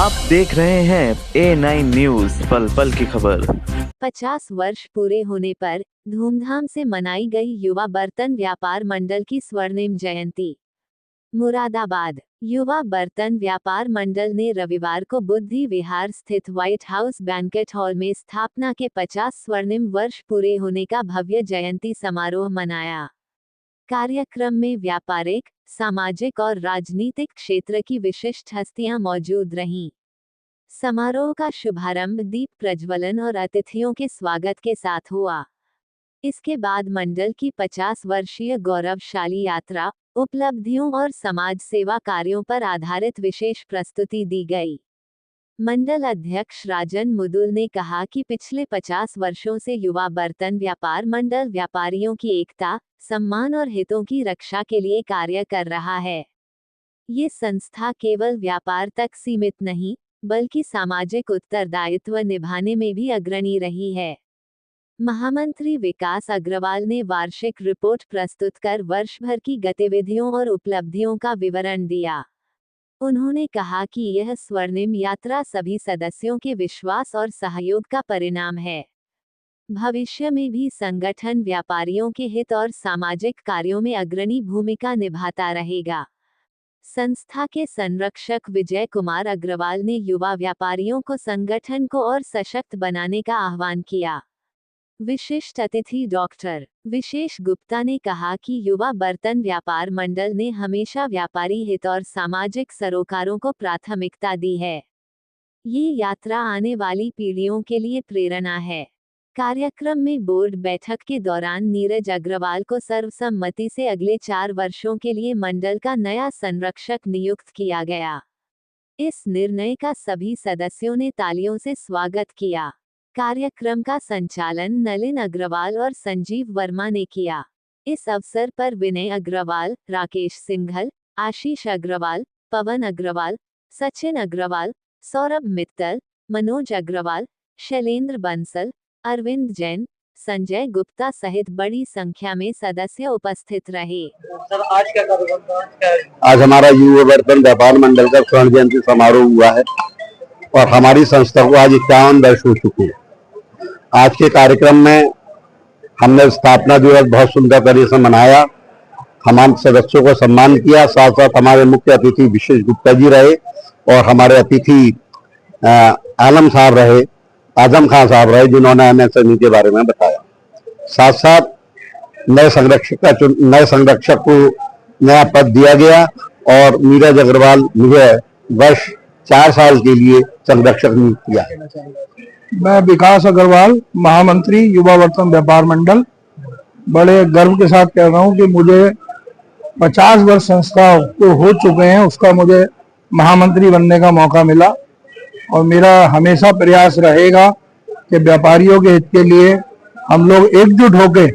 आप देख रहे हैं A9 न्यूज, पल पल की खबर। 50 वर्ष पूरे होने पर धूमधाम से मनाई गई युवा बर्तन व्यापार मंडल की स्वर्णिम जयंती। मुरादाबाद युवा बर्तन व्यापार मंडल ने रविवार को बुद्धि विहार स्थित व्हाइट हाउस बैंकेट हॉल में स्थापना के 50 स्वर्णिम वर्ष पूरे होने का भव्य जयंती समारोह मनाया। कार्यक्रम में व्यापारिक, सामाजिक और राजनीतिक क्षेत्र की विशिष्ट हस्तियां मौजूद रहीं। समारोह का शुभारंभ दीप प्रज्वलन और अतिथियों के स्वागत के साथ हुआ। इसके बाद मंडल की 50 वर्षीय गौरवशाली यात्रा, उपलब्धियों और समाज सेवा कार्यों पर आधारित विशेष प्रस्तुति दी गई। मंडल अध्यक्ष राजन मुदुल ने कहा कि पिछले 50 वर्षों से युवा बर्तन व्यापार मंडल व्यापारियों की एकता, सम्मान और हितों की रक्षा के लिए कार्य कर रहा है। ये संस्था केवल व्यापार तक सीमित नहीं, बल्कि सामाजिक उत्तरदायित्व निभाने में भी अग्रणी रही है। महामंत्री विकास अग्रवाल ने वार्षिक रिपोर्ट प्रस्तुत कर वर्ष भर की गतिविधियों और उपलब्धियों का विवरण दिया। उन्होंने कहा कि यह स्वर्णिम यात्रा सभी सदस्यों के विश्वास और सहयोग का परिणाम है। भविष्य में भी संगठन व्यापारियों के हित और सामाजिक कार्यों में अग्रणी भूमिका निभाता रहेगा। संस्था के संरक्षक विजय कुमार अग्रवाल ने युवा व्यापारियों को संगठन को और सशक्त बनाने का आह्वान किया। विशिष्ट अतिथि डॉक्टर विशेष गुप्ता ने कहा कि युवा बर्तन व्यापार मंडल ने हमेशा व्यापारी हित और सामाजिक सरोकारों को प्राथमिकता दी है। ये यात्रा आने वाली पीढ़ियों के लिए प्रेरणा है। कार्यक्रम में बोर्ड बैठक के दौरान नीरज अग्रवाल को सर्वसम्मति से अगले 4 वर्षों के लिए मंडल का नया संरक्षक नियुक्त किया गया। इस निर्णय का सभी सदस्यों ने तालियों से स्वागत किया। कार्यक्रम का संचालन नलिन अग्रवाल और संजीव वर्मा ने किया। इस अवसर पर विनय अग्रवाल, राकेश सिंघल, आशीष अग्रवाल, पवन अग्रवाल, सचिन अग्रवाल, सौरभ मित्तल, मनोज अग्रवाल, शैलेंद्र बंसल, अरविंद जैन, संजय गुप्ता सहित बड़ी संख्या में सदस्य उपस्थित रहे। सर, आज क्या कार्यक्रम था? आज हमारा युवा बर्तन व्यापार मंडल का स्वर्ण जयंती समारोह हुआ है और हमारी संस्था को आज 51 वर्ष हो चुके हैं। आज के कार्यक्रम में हमने स्थापना दिवस बहुत सुंदर तरीके से मनाया। तमाम सदस्यों को सम्मान किया। साथ साथ हमारे मुख्य अतिथि विशेष गुप्ता जी रहे और हमारे अतिथि आलम साहब रहे, आजम खान साहब रहे, जिन्होंने हमें एमएसएमई के बारे में बताया। साथ साथ नए संरक्षक को नया पद दिया गया और नीरज अग्रवाल मुझे वर्ष 4 साल के लिए संरक्षक नियुक्त किया है। मैं विकास अग्रवाल, महामंत्री युवा बर्तन व्यापार मंडल, बड़े गर्व के साथ कह रहा हूं कि मुझे 50 वर्ष संस्था को हो चुके हैं, उसका मुझे महामंत्री बनने का मौका मिला और मेरा हमेशा प्रयास रहेगा कि व्यापारियों के हित के लिए हम लोग एकजुट होकर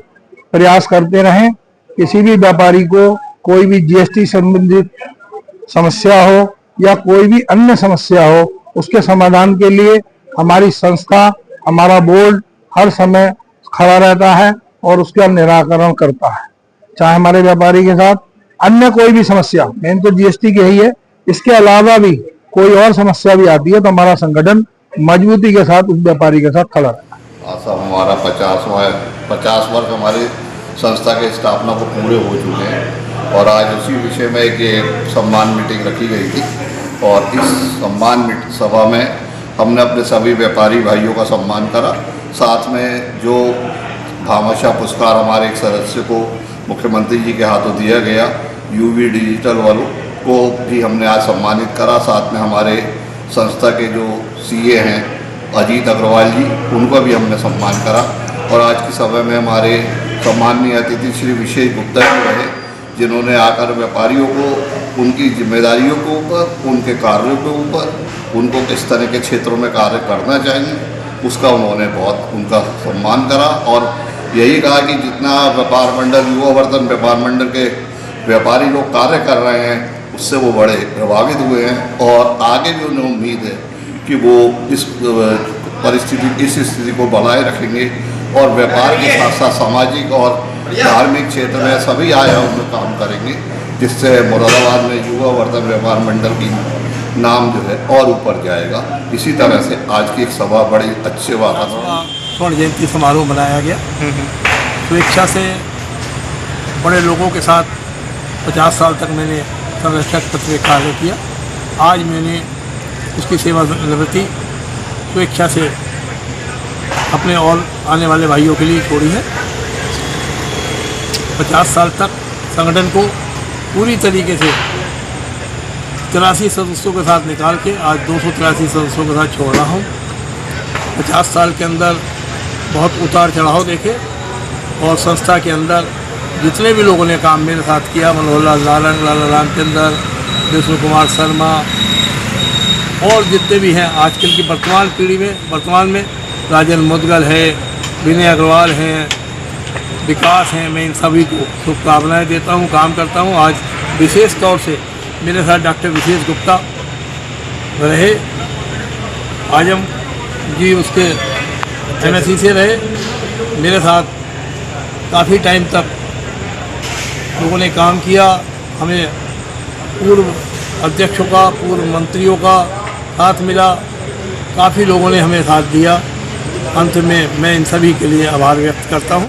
प्रयास करते रहें। किसी भी व्यापारी को कोई भी जीएसटी संबंधित समस्या हो या कोई भी अन्य समस्या हो, उसके समाधान के लिए हमारी संस्था, हमारा बोर्ड हर समय खड़ा रहता है और उसका निराकरण करता है। चाहे हमारे व्यापारी के साथ अन्य कोई भी समस्या, मेन तो जीएसटी की ही है, इसके अलावा भी कोई और समस्या भी आती है तो हमारा संगठन मजबूती के साथ उस व्यापारी के साथ खड़ा रहता है। सब हमारा 50 वर्ष हमारी संस्था के स्थापना को पूरे हो चुके हैं और आज उसी विषय में एक सम्मान मीटिंग रखी गई थी और इस सम्मान सभा में हमने अपने सभी व्यापारी भाइयों का सम्मान करा। साथ में जो भामाशाह पुरस्कार हमारे एक सदस्य को मुख्यमंत्री जी के हाथों दिया गया, यूवी डिजिटल वालों को भी हमने आज सम्मानित करा। साथ में हमारे संस्था के जो सीए हैं अजीत अग्रवाल जी, उनको भी हमने सम्मान करा और आज की सभा में हमारे सम्माननीय अतिथि श्री विशेष गुप्ता जी रहे, जिन्होंने आकर व्यापारियों को उनकी जिम्मेदारियों के ऊपर, उनके कार्यों के ऊपर, उनको किस तरह के क्षेत्रों में कार्य करना चाहिए, उसका उन्होंने बहुत उनका सम्मान करा और यही कहा कि जितना व्यापार मंडल, युवा बर्तन व्यापार मंडल के व्यापारी लोग कार्य कर रहे हैं, उससे वो बड़े प्रभावित हुए हैं और आगे भी उन्हें उम्मीद है कि वो इस स्थिति को बनाए रखेंगे और व्यापार के साथ साथ सामाजिक और धार्मिक क्षेत्र में सभी आयामों में काम करेंगे, जिससे मुरादाबाद में युवा बर्तन व्यापार मंडल की नाम जो है और ऊपर जाएगा। इसी तरह से आज की एक सभा बड़ी अच्छे वातावरण स्वर्ण जयंती समारोह मनाया गया। स्वेच्छा से बड़े लोगों के साथ 50 साल तक मैंने संरक्षक पद में कार्य किया। आज मैंने उसकी सेवानिवृत्ति स्वेच्छा से अपने और आने वाले भाइयों के लिए छोड़ी है। 50 साल तक संगठन को पूरी तरीके से 83 सदस्यों के साथ निकाल के आज 283 सदस्यों के साथ छोड़ रहा हूँ। 50 साल के अंदर बहुत उतार चढ़ाव देखे और संस्था के अंदर जितने भी लोगों ने काम मेरे साथ किया, मनोहर लाल नारायण, लाला रामचंद्र, विष्णु कुमार शर्मा और जितने भी हैं आजकल की वर्तमान पीढ़ी में, वर्तमान में राजन मुदगल है, विनय अग्रवाल हैं, विकास हैं, मैं इन सभी को शुभकामनाएं देता हूं, काम करता हूं। आज विशेष तौर से मेरे साथ डॉक्टर विशेष गुप्ता रहे, आजम जी उसके MSc से रहे, मेरे साथ काफ़ी टाइम तक लोगों ने काम किया। हमें पूर्व अध्यक्षों का, पूर्व मंत्रियों का साथ मिला, काफ़ी लोगों ने हमें साथ दिया। अंत में मैं इन सभी के लिए आभार व्यक्त करता हूं।